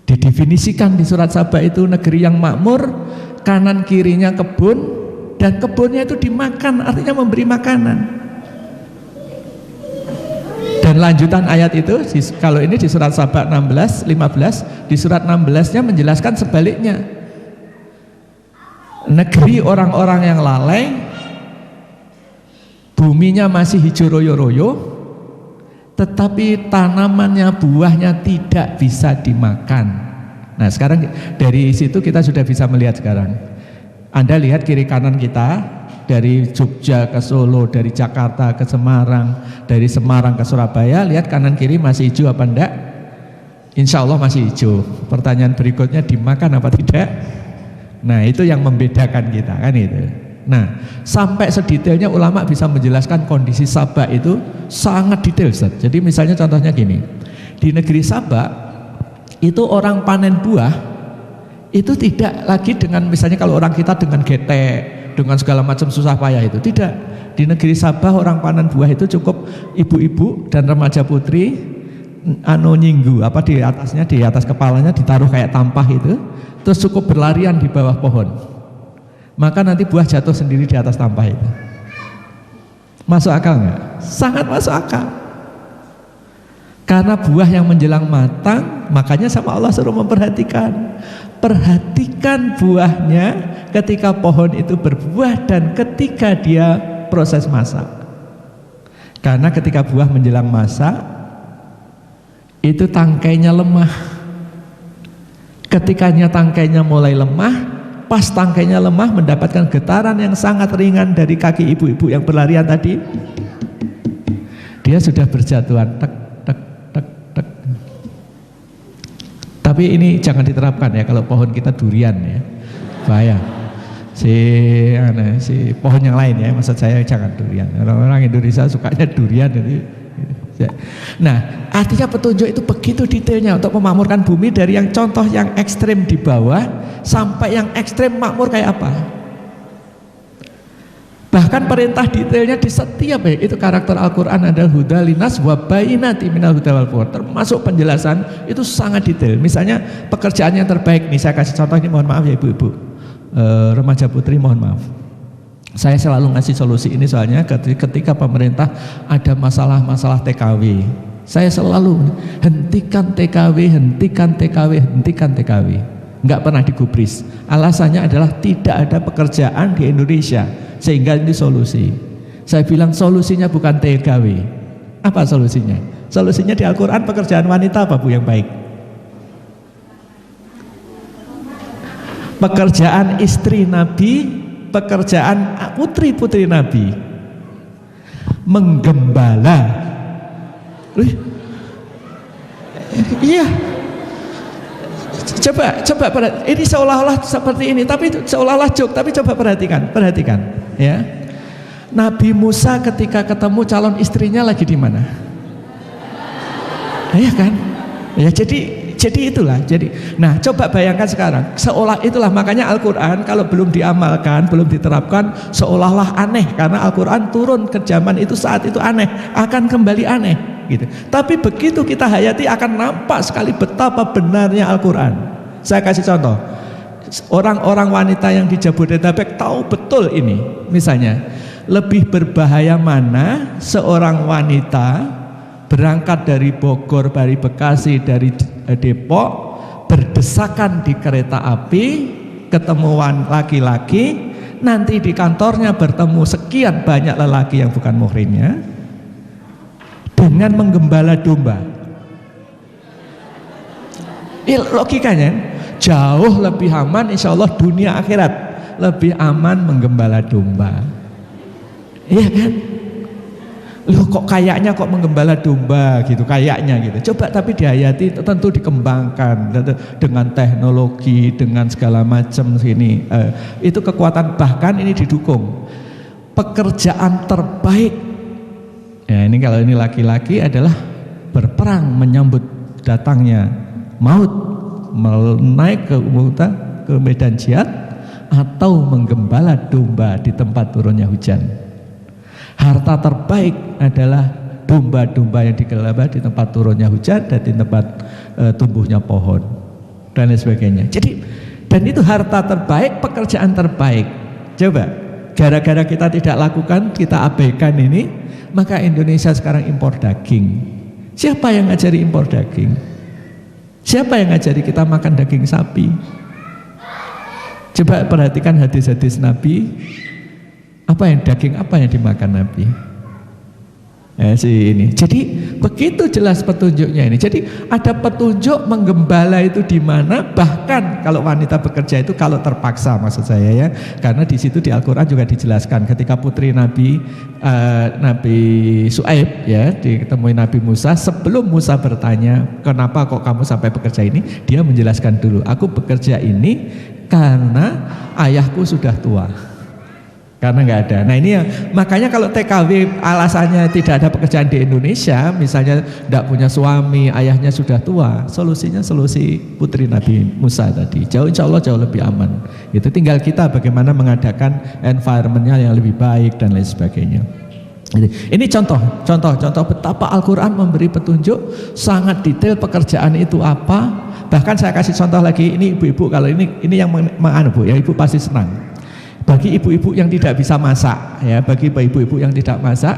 Didefinisikan di surat Saba itu negeri yang makmur, kanan kirinya kebun, dan kebunnya itu dimakan, artinya memberi makanan. Dan lanjutan ayat itu, kalau ini di surat Saba 16, 15, di surat 16-nya menjelaskan sebaliknya. Negeri orang-orang yang lalai, buminya masih hijau royo-royo, tetapi tanamannya, buahnya tidak bisa dimakan. Nah, sekarang dari situ kita sudah bisa melihat sekarang. Anda lihat kiri kanan kita, dari Jogja ke Solo, dari Jakarta ke Semarang, dari Semarang ke Surabaya, lihat kanan kiri masih hijau apa enggak? Insya Allah masih hijau. Pertanyaan berikutnya, dimakan apa tidak? Nah, itu yang membedakan kita, kan itu. Nah, sampai sedetailnya ulama bisa menjelaskan kondisi Sabak itu sangat detail, Ustaz. Jadi misalnya contohnya gini, di negeri Sabak itu orang panen buah itu tidak lagi dengan misalnya kalau orang kita dengan getek, dengan segala macam susah payah itu, tidak. Di negeri Sabah orang panen buah itu cukup ibu-ibu dan remaja putri nyinggu apa di atasnya, di atas kepalanya ditaruh kayak tampah itu, terus cukup berlarian di bawah pohon. Maka nanti buah jatuh sendiri di atas tampah itu. Masuk akal nggak? Sangat masuk akal. Karena buah yang menjelang matang, makanya sama Allah suruh memperhatikan. Perhatikan buahnya ketika pohon itu berbuah dan ketika dia proses masak. Karena ketika buah menjelang masak, itu tangkainya lemah. Ketikanya tangkainya mulai lemah, pas tangkainya lemah mendapatkan getaran yang sangat ringan dari kaki ibu-ibu yang berlarian tadi, dia sudah berjatuhan, tek, tek, tek, tek. Tapi ini jangan diterapkan ya kalau pohon kita durian ya, bahaya. Si pohon yang lain ya, maksud saya jangan durian. Orang-orang Indonesia sukanya durian jadi. Nah, artinya petunjuk itu begitu detailnya untuk memakmurkan bumi, dari yang contoh yang ekstrem di bawah sampai yang ekstrem makmur kayak apa. Bahkan perintah detailnya di setiap itu karakter Al-Quran adalah huda linas wa bayyinati minal huda wal furqan. Termasuk penjelasan itu sangat detail. Misalnya pekerjaan yang terbaik nih, saya kasih contoh ini, mohon maaf ya ibu-ibu, remaja putri, mohon maaf. Saya selalu ngasih solusi ini soalnya ketika pemerintah ada masalah-masalah TKW, saya selalu hentikan TKW, hentikan TKW, hentikan TKW. Nggak pernah digubris. Alasannya adalah tidak ada pekerjaan di Indonesia, sehingga ini solusi. Saya bilang solusinya bukan TKW. Apa solusinya? Solusinya di Al-Quran, pekerjaan wanita apa Bu yang baik? Pekerjaan istri Nabi, pekerjaan putri-putri Nabi, menggembala. Iya, coba ini seolah-olah seperti ini, tapi seolah-olah joke, tapi coba perhatikan ya. Nabi Musa ketika ketemu calon istrinya lagi di mana? Iya kan? Ya jadi itulah. Nah, coba bayangkan sekarang, seolah itulah, makanya Al-Quran kalau belum diamalkan, belum diterapkan, seolah-olah aneh, karena Al-Quran turun ke zaman itu, saat itu aneh, akan kembali aneh. gitu. Tapi begitu kita hayati akan nampak sekali betapa benarnya Al-Quran. Saya kasih contoh, orang-orang wanita yang di Jabodetabek tahu betul ini. Misalnya, lebih berbahaya mana seorang wanita berangkat dari Bogor, dari Bekasi, dari Depok, berdesakan di kereta api, ketemuan laki-laki, nanti di kantornya bertemu sekian banyak lelaki yang bukan muhrimnya, dengan menggembala domba. Logikanya jauh lebih aman, insya Allah dunia akhirat lebih aman menggembala domba. Iya kan? Loh kok kayaknya kok menggembala domba gitu, kayaknya gitu. Coba tapi dihayati, tentu dikembangkan dengan teknologi, dengan segala macam sini. Itu kekuatan, bahkan ini didukung. Pekerjaan terbaik. Ya ini kalau ini laki-laki adalah berperang menyambut datangnya maut, naik ke medan jihad, atau menggembala domba di tempat turunnya hujan. Harta terbaik adalah domba-domba yang digembala di tempat turunnya hujan dan di tempat tumbuhnya pohon dan lain sebagainya. Jadi, dan itu harta terbaik, pekerjaan terbaik. Coba, gara-gara kita tidak lakukan, kita abaikan ini, maka Indonesia sekarang impor daging. Siapa yang ngajari impor daging? Siapa yang ngajari kita makan daging sapi? Coba perhatikan hadis-hadis Nabi. Daging apa yang dimakan Nabi? Ini. Jadi begitu jelas petunjuknya ini. Jadi ada petunjuk menggembala itu di mana, bahkan kalau wanita bekerja itu kalau terpaksa, maksud saya ya. Karena di situ di Al-Qur'an juga dijelaskan ketika putri Nabi Su'aib ya ditemui Nabi Musa, sebelum Musa bertanya, "Kenapa kok kamu sampai bekerja ini?" Dia menjelaskan dulu, "Aku bekerja ini karena ayahku sudah tua." Karena nggak ada. Nah ini makanya kalau TKW alasannya tidak ada pekerjaan di Indonesia, misalnya tidak punya suami, ayahnya sudah tua, solusinya solusi putri Nabi Musa tadi. Insya Allah jauh lebih aman. Itu tinggal kita bagaimana mengadakan environmentnya yang lebih baik dan lain sebagainya. Ini contoh betapa Al-Quran memberi petunjuk sangat detail pekerjaan itu apa. Bahkan saya kasih contoh lagi, ini ibu-ibu, kalau ini yang Bu, ya ibu pasti senang. Bagi ibu-ibu yang tidak bisa masak, ya, bagi ibu-ibu yang tidak masak,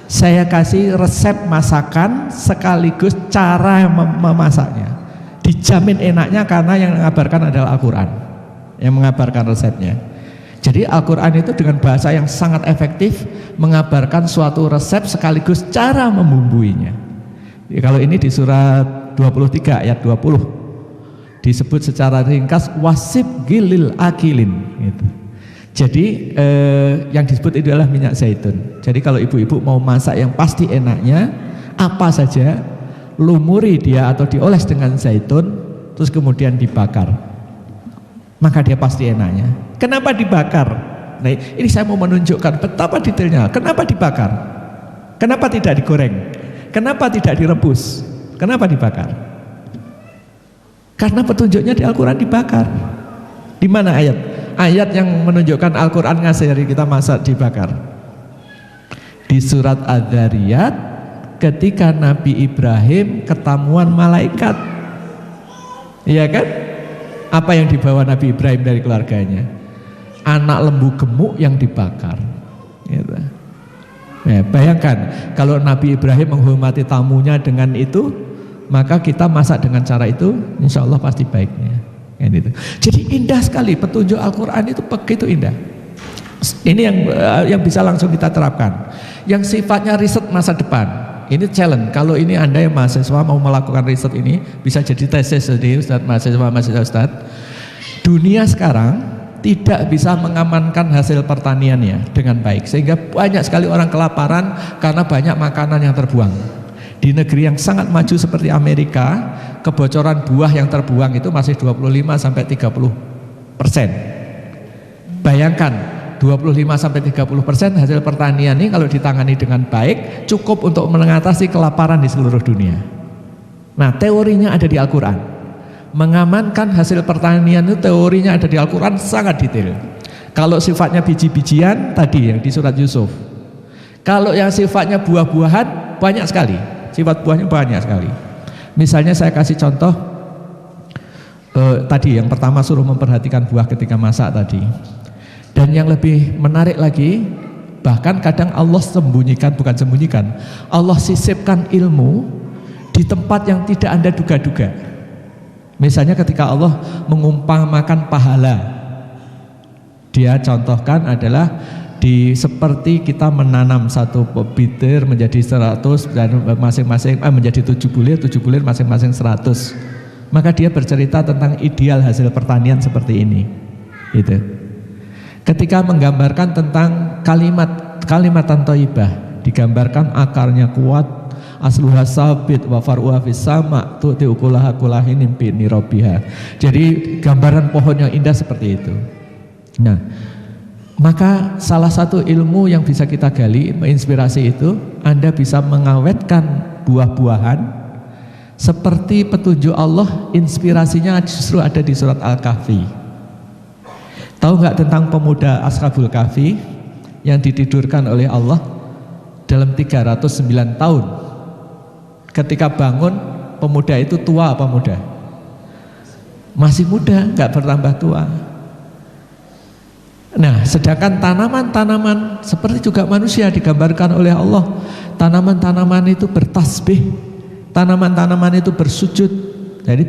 saya kasih resep masakan sekaligus cara memasaknya. Dijamin enaknya karena yang mengabarkan adalah Al-Quran, yang mengabarkan resepnya. Jadi Al-Quran itu dengan bahasa yang sangat efektif mengabarkan suatu resep sekaligus cara membumbuinya. Jadi, kalau ini di surat 23 ayat 20 disebut secara ringkas wasib gilil akilin gitu. Jadi yang disebut itu adalah minyak zaitun. Jadi kalau ibu-ibu mau masak yang pasti enaknya, apa saja lumuri dia atau dioles dengan zaitun, terus kemudian dibakar, maka dia pasti enaknya. Kenapa dibakar? Nah ini saya mau menunjukkan betapa detailnya. Kenapa dibakar? Kenapa tidak digoreng? Kenapa tidak direbus? Kenapa dibakar? Karena petunjuknya di Al-Quran dibakar. Di mana ayat? Ayat yang menunjukkan Al-Quran ngajari kita masak dibakar. Di surat Adz-Dzariyat ketika Nabi Ibrahim ketemuan malaikat. Iya kan? Apa yang dibawa Nabi Ibrahim dari keluarganya? Anak lembu gemuk yang dibakar. Gitu. Nah, bayangkan kalau Nabi Ibrahim menghormati tamunya dengan itu, maka kita masak dengan cara itu, insya Allah pasti baiknya. Gitu. Jadi indah sekali petunjuk Al-Quran itu begitu indah. Ini yang bisa langsung kita terapkan. Yang sifatnya riset masa depan. Ini challenge. Kalau ini Anda yang mahasiswa mau melakukan riset ini, bisa jadi tesis sendiri Ustaz, mahasiswa Ustaz. Dunia sekarang tidak bisa mengamankan hasil pertaniannya dengan baik, sehingga banyak sekali orang kelaparan karena banyak makanan yang terbuang. Di negeri yang sangat maju seperti Amerika, kebocoran buah yang terbuang itu masih 25-30%. Bayangkan 25-30% hasil pertanian ini kalau ditangani dengan baik cukup untuk mengatasi kelaparan di seluruh dunia. Nah teorinya ada di Al-Quran. Mengamankan hasil pertanian itu teorinya ada di Al-Quran sangat detail. Kalau sifatnya biji-bijian tadi yang di surat Yusuf. Kalau yang sifatnya buah-buahan banyak sekali. sifat buahnya banyak sekali. Misalnya saya kasih contoh tadi yang pertama suruh memperhatikan buah ketika masak tadi. Dan yang lebih menarik lagi, bahkan kadang Allah bukan sembunyikan, Allah sisipkan ilmu di tempat yang tidak Anda duga-duga. Misalnya ketika Allah mengumpamakan pahala, dia contohkan adalah seperti kita menanam satu bibit menjadi 100 dan masing-masing menjadi 7 bulir masing-masing 100. Maka dia bercerita tentang ideal hasil pertanian seperti ini. Gitu. Ketika menggambarkan tentang kalimatan thayyibah, digambarkan akarnya kuat, asluha sabit wa far'uha fis sama tu'ti ukulaha kulahin bi nirabiha. Jadi gambaran pohon yang indah seperti itu. Nah, maka salah satu ilmu yang bisa kita gali, menginspirasi itu, Anda bisa mengawetkan buah-buahan seperti petunjuk Allah. Inspirasinya justru ada di surat Al-Kahfi. Tahu nggak tentang pemuda Ashabul Kahfi yang ditidurkan oleh Allah dalam 309 tahun? Ketika bangun, pemuda itu tua apa muda? Masih muda, nggak bertambah tua. Nah, sedangkan tanaman-tanaman seperti juga manusia digambarkan oleh Allah. Tanaman-tanaman itu bertasbih, tanaman-tanaman itu bersujud. Jadi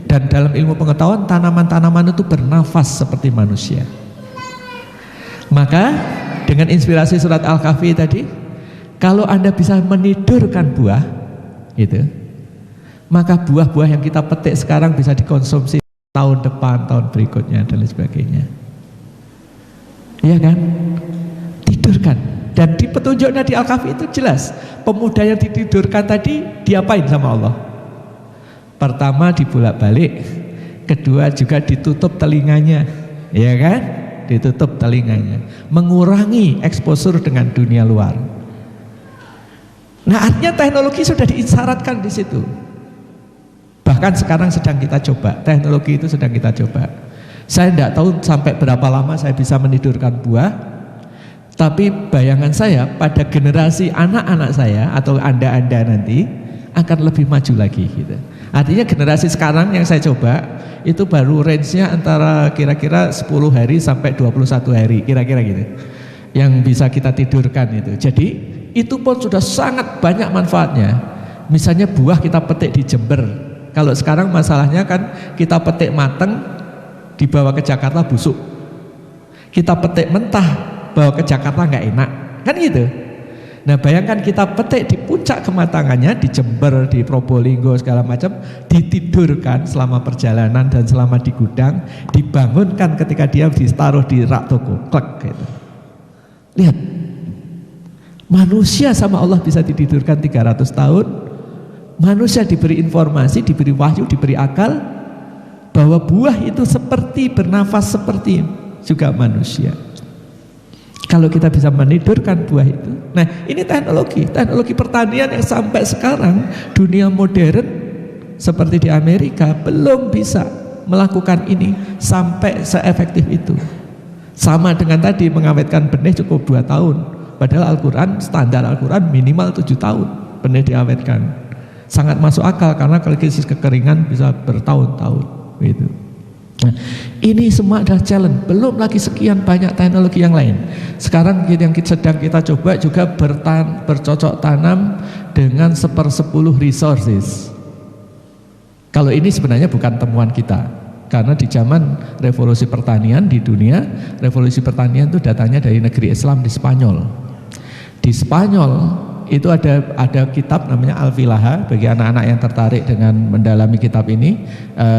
dan dalam ilmu pengetahuan tanaman-tanaman itu bernafas seperti manusia. Maka dengan inspirasi surat Al-Kahfi tadi, kalau Anda bisa menidurkan buah itu, maka buah-buah yang kita petik sekarang bisa dikonsumsi tahun depan, tahun berikutnya dan lain sebagainya. Iya kan? Tidurkan. Dan di petunjuknya di Al-Kahfi itu jelas, pemuda yang ditidurkan tadi diapain sama Allah? Pertama dibolak-balik, kedua juga ditutup telinganya, ya kan? Ditutup telinganya, mengurangi eksposur dengan dunia luar. Nah, artinya teknologi sudah diisyaratkan di situ. Bahkan sekarang sedang kita coba, teknologi itu sedang kita coba. Saya tidak tahu sampai berapa lama saya bisa menidurkan buah, tapi bayangan saya pada generasi anak-anak saya atau Anda nanti akan lebih maju lagi gitu. Artinya generasi sekarang yang saya coba itu baru range-nya antara kira-kira 10 hari sampai 21 hari kira-kira gitu yang bisa kita tidurkan itu. Jadi itu pun sudah sangat banyak manfaatnya. Misalnya buah kita petik di Jember. Kalau sekarang masalahnya kan kita petik mateng dibawa ke Jakarta busuk, kita petik mentah bawa ke Jakarta nggak enak, kan gitu. Nah, bayangkan kita petik di puncak kematangannya di Jember, di Probolinggo segala macam, ditidurkan selama perjalanan dan selama di gudang, dibangunkan ketika dia ditaruh di rak toko, klek gitu. Lihat, manusia sama Allah bisa ditidurkan 300 tahun. Manusia diberi informasi, diberi wahyu, diberi akal bahwa buah itu seperti bernafas seperti juga manusia. Kalau kita bisa menidurkan buah itu. Nah, ini teknologi pertanian yang sampai sekarang dunia modern seperti di Amerika belum bisa melakukan ini sampai seefektif itu. Sama dengan tadi mengawetkan benih cukup 2 tahun. Padahal Al-Quran, standar Al-Quran minimal 7 tahun benih diawetkan. Sangat masuk akal karena kalau krisis kekeringan bisa bertahun-tahun. Gitu. Nah, ini semua adalah challenge. Belum lagi sekian banyak teknologi yang lain. Sekarang yang sedang kita coba juga bercocok tanam dengan 1/10 resources. Kalau ini sebenarnya bukan temuan kita, karena di zaman revolusi pertanian di dunia, revolusi pertanian itu datanya dari negeri Islam di Spanyol. Di Spanyol itu ada kitab namanya Al-Filaha. Bagi anak-anak yang tertarik dengan mendalami kitab ini,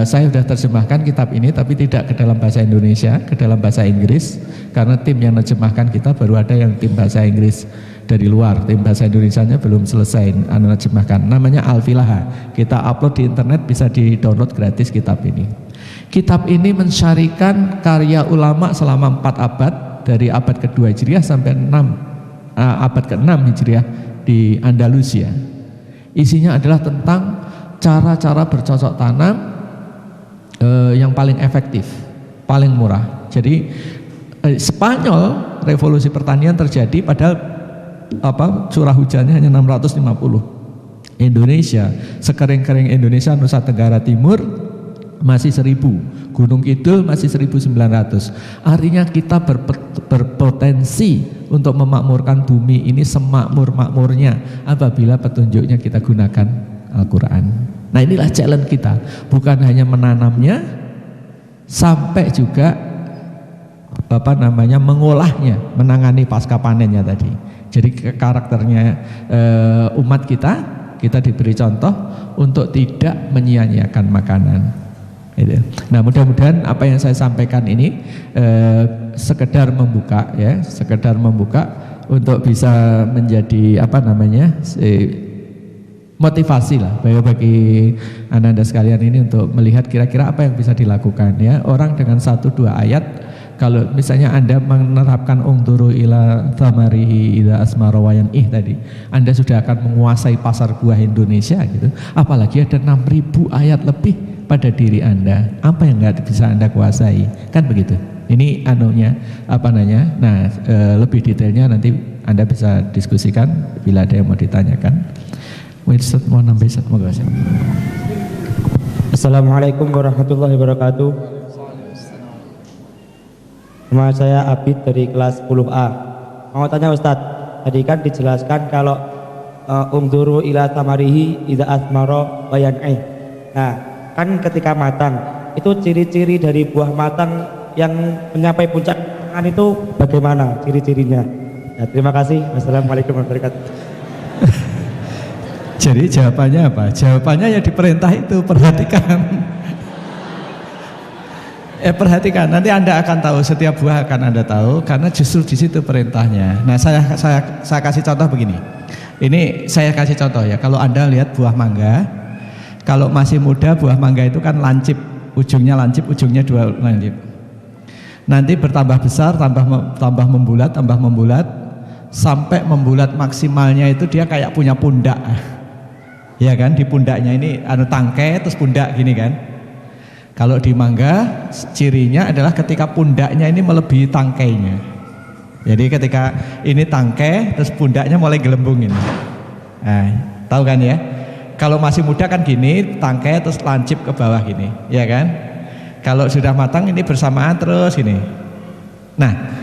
saya sudah terjemahkan kitab ini, tapi tidak ke dalam bahasa Indonesia, ke dalam bahasa Inggris, karena tim yang menerjemahkan kita baru ada yang tim bahasa Inggris dari luar, tim bahasa Indonesianya belum selesai menerjemahkan. Namanya Al-Filaha. Kita upload di internet, bisa di-download gratis kitab ini. Kitab ini mensyarikan karya ulama selama 4 abad, dari abad ke-2 Hijriah sampai abad ke-6 Hijriah di Andalusia. Isinya adalah tentang cara-cara bercocok tanam yang paling efektif, paling murah. Jadi Spanyol revolusi pertanian terjadi padahal curah hujannya hanya 650 Indonesia, sekering-kering Indonesia Nusa Tenggara Timur masih 1000, Gunung Kidul masih 1900. Artinya kita berpotensi untuk memakmurkan bumi ini semakmur-makmurnya apabila petunjuknya kita gunakan Al-Quran. Nah, inilah challenge kita, bukan hanya menanamnya, sampai juga mengolahnya, menangani pasca panennya tadi. Jadi karakternya umat kita diberi contoh untuk tidak menyia-nyiakan makanan. Gitu. Nah, mudah-mudahan apa yang saya sampaikan ini sekedar membuka untuk bisa menjadi motivasi lah bagi Anda sekalian ini untuk melihat kira-kira apa yang bisa dilakukan ya. Orang dengan 1-2 ayat, kalau misalnya Anda menerapkan ungduru ila thamarihi ila asmara wayan'ih tadi, Anda sudah akan menguasai pasar buah Indonesia gitu. Apalagi ada 6.000 ayat lebih pada diri Anda, apa yang nggak bisa Anda kuasai, kan begitu. Ini Nah, lebih detailnya nanti Anda bisa diskusikan bila ada yang mau ditanyakan. Ustaz mau nambah Ustaz, moga. Assalamualaikum warahmatullahi wabarakatuh. Nama saya Abid dari kelas 10A. Mau tanya Ustadz, tadi kan dijelaskan kalau ungduru ila tamarihi idza asmara wayan'ih. Nah, kan ketika matang itu ciri-ciri dari buah matang yang mencapai puncak matangan itu bagaimana ciri-cirinya? Ya, terima kasih. Wassalamualaikum warahmatullahi wabarakatuh. Jadi jawabannya apa? Jawabannya ya diperintah itu, perhatikan. Perhatikan, nanti Anda akan tahu, setiap buah akan Anda tahu, karena justru di situ perintahnya. Nah, saya kasih contoh begini. Ini saya kasih contoh ya. Kalau Anda lihat buah mangga, kalau masih muda buah mangga itu kan lancip, ujungnya 2 lancip. Nanti bertambah besar, tambah membulat, sampai membulat maksimalnya itu dia kayak punya pundak. Ya kan, di pundaknya ini tangkai terus pundak gini kan. Kalau di mangga cirinya adalah ketika pundaknya ini melebihi tangkainya. Jadi ketika ini tangkai terus pundaknya mulai gelembung ini. Nah, tahu kan ya? Kalau masih muda kan gini, tangkai terus lancip ke bawah gini, ya kan? Kalau sudah matang ini bersamaan terus ini. Nah,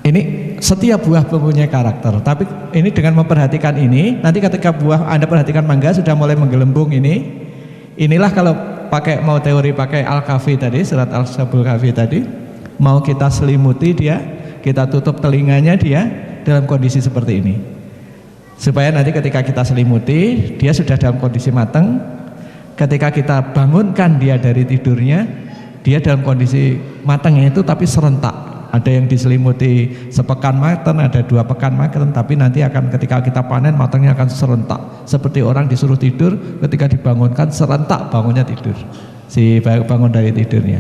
ini setiap buah mempunyai karakter, tapi ini dengan memperhatikan ini, nanti ketika buah Anda perhatikan mangga sudah mulai menggelembung inilah kalau mau teori pakai Al-Kahfi tadi, surat Al-Sabul Kahfi tadi, mau kita selimuti dia, kita tutup telinganya dia dalam kondisi seperti ini, supaya nanti ketika kita selimuti dia sudah dalam kondisi matang. Ketika kita bangunkan dia dari tidurnya, dia dalam kondisi matangnya itu tapi serentak. Ada yang diselimuti sepekan matang, ada 2 pekan matang, tapi nanti akan ketika kita panen matangnya akan serentak. Seperti orang disuruh tidur, ketika dibangunkan serentak bangunnya tidur, bangun dari tidurnya.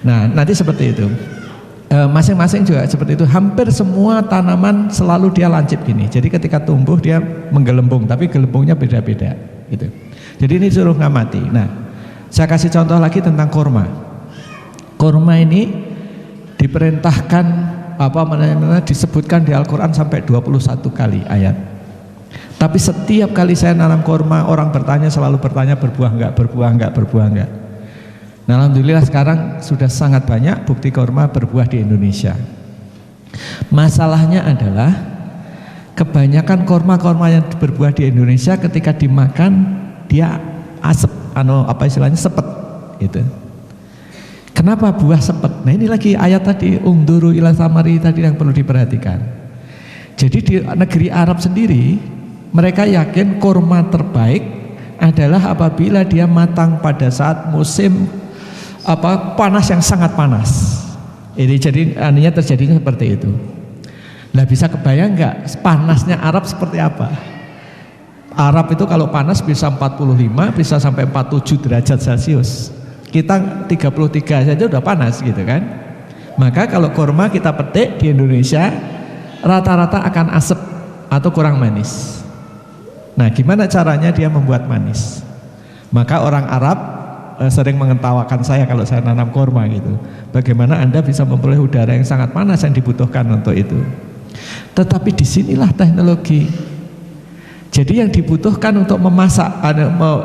Nah, nanti seperti itu. Masing-masing juga seperti itu. Hampir semua tanaman selalu dia lancip gini. Jadi ketika tumbuh dia menggelembung, tapi gelembungnya beda-beda. Gitu. Jadi ini suruh ngamati. Nah, saya kasih contoh lagi tentang korma. Korma ini diperintahkan disebutkan di Al-Quran sampai 21 kali ayat. Tapi setiap kali saya nanam korma, orang selalu bertanya berbuah enggak. Nah, alhamdulillah sekarang sudah sangat banyak bukti korma berbuah di Indonesia. Masalahnya adalah kebanyakan korma yang berbuah di Indonesia ketika dimakan dia asep, sepet gitu. Kenapa buah sepet? Nah, ini lagi ayat tadi ungduru ila samari tadi yang perlu diperhatikan. Jadi di negeri Arab sendiri mereka yakin korma terbaik adalah apabila dia matang pada saat musim panas yang sangat panas. Ini jadi artinya terjadinya seperti itu. Lah, bisa kebayang nggak panasnya Arab seperti apa? Arab itu kalau panas bisa 45, bisa sampai 47 derajat Celcius. Kita 33 saja udah panas gitu kan. Maka kalau korma kita petik di Indonesia rata-rata akan asap atau kurang manis. Nah, gimana caranya dia membuat manis? Maka orang Arab sering mengetawakan saya kalau saya nanam korma gitu. Bagaimana Anda bisa memperoleh udara yang sangat panas yang dibutuhkan untuk itu? Tetapi disinilah teknologi. Jadi yang dibutuhkan untuk memasak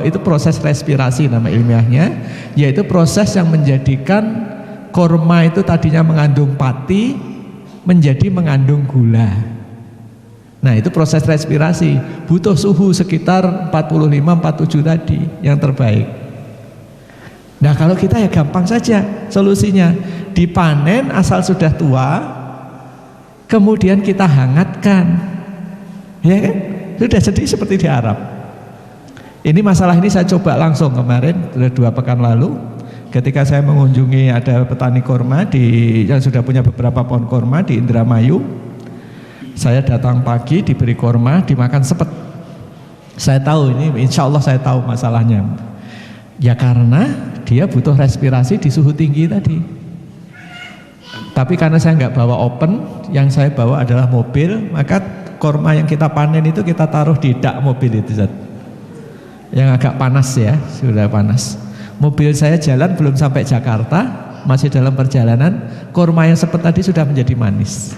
itu proses respirasi nama ilmiahnya, yaitu proses yang menjadikan korma itu tadinya mengandung pati menjadi mengandung gula. Nah itu proses respirasi, butuh suhu sekitar 45-47 tadi yang terbaik. Nah kalau kita ya gampang saja solusinya, dipanen asal sudah tua, kemudian kita hangatkan, ya kan? Sudah jadi seperti di Arab. Ini masalah ini saya coba langsung kemarin, sudah 2 pekan lalu, ketika saya mengunjungi ada petani korma yang sudah punya beberapa pohon korma di Indramayu. Saya datang pagi, diberi korma, dimakan sepet. Saya tahu ini, insya Allah saya tahu masalahnya. Ya karena dia butuh respirasi di suhu tinggi tadi. Tapi karena saya nggak bawa open, yang saya bawa adalah mobil, maka korma yang kita panen itu kita taruh di dak mobil itu, Zat. Yang agak panas ya, sudah panas. Mobil saya jalan belum sampai Jakarta, masih dalam perjalanan, korma yang sepet tadi sudah menjadi manis.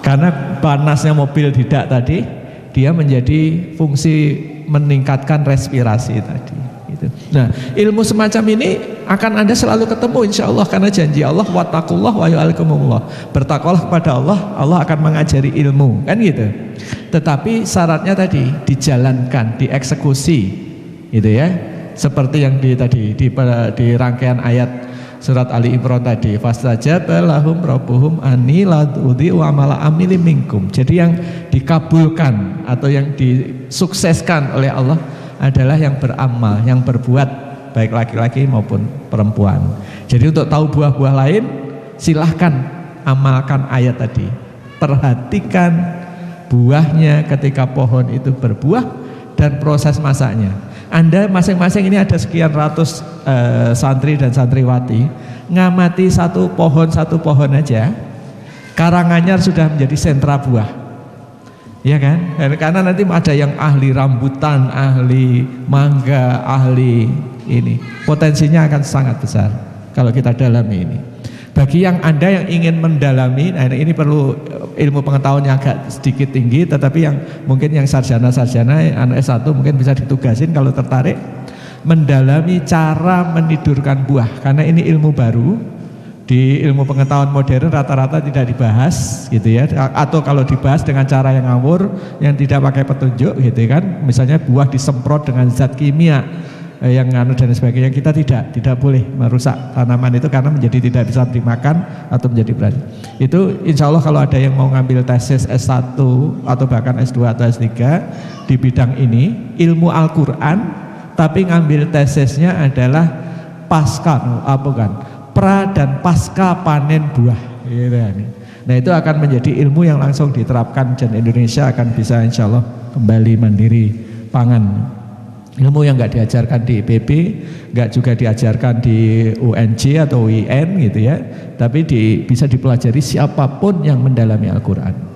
Karena panasnya mobil di dak tadi, dia menjadi fungsi meningkatkan respirasi tadi. Gitu. Nah, ilmu semacam ini akan Anda selalu ketemu insya Allah, karena janji Allah, wattaqullah wa yu'allikumullah. Bertakwalah kepada Allah, Allah akan mengajari ilmu, kan gitu. Tetapi syaratnya tadi dijalankan, dieksekusi, gitu ya. Seperti yang di rangkaian ayat surat Ali Imran tadi, fastajaba lahum rabbuhum anni la udhi'u amala amili minkum. Jadi yang dikabulkan atau yang disukseskan oleh Allah adalah yang beramal, yang berbuat, baik laki-laki maupun perempuan. Jadi untuk tahu buah-buah lain, silahkan amalkan ayat tadi. Perhatikan buahnya ketika pohon itu berbuah dan proses masaknya. Anda masing-masing ini ada sekian ratus santri dan santriwati, ngamati satu pohon aja, Karanganyar sudah menjadi sentra buah, ya kan? Karena nanti ada yang ahli rambutan, ahli mangga, ahli ini, potensinya akan sangat besar kalau kita dalami ini. Bagi yang Anda yang ingin mendalami, nah ini perlu ilmu pengetahuan yang agak sedikit tinggi, tetapi yang mungkin yang sarjana-sarjana, anak S1 mungkin bisa ditugasin kalau tertarik, mendalami cara menidurkan buah, karena ini ilmu baru. Di ilmu pengetahuan modern rata-rata tidak dibahas gitu ya, atau kalau dibahas dengan cara yang ngawur, yang tidak pakai petunjuk gitu kan, misalnya buah disemprot dengan zat kimia yang dan sebagainya. Kita tidak boleh merusak tanaman itu karena menjadi tidak bisa dimakan atau menjadi berat. Itu insya Allah kalau ada yang mau ngambil tesis S1 atau bahkan S2 atau S3 di bidang ini, ilmu Al-Quran, tapi ngambil tesisnya adalah pra dan pasca panen buah gitu. Nah itu akan menjadi ilmu yang langsung diterapkan, dan Indonesia akan bisa insya Allah kembali mandiri pangan. Ilmu yang nggak diajarkan di IPB, nggak juga diajarkan di UNJ atau UIN gitu ya, tapi bisa dipelajari siapapun yang mendalami Al-Quran.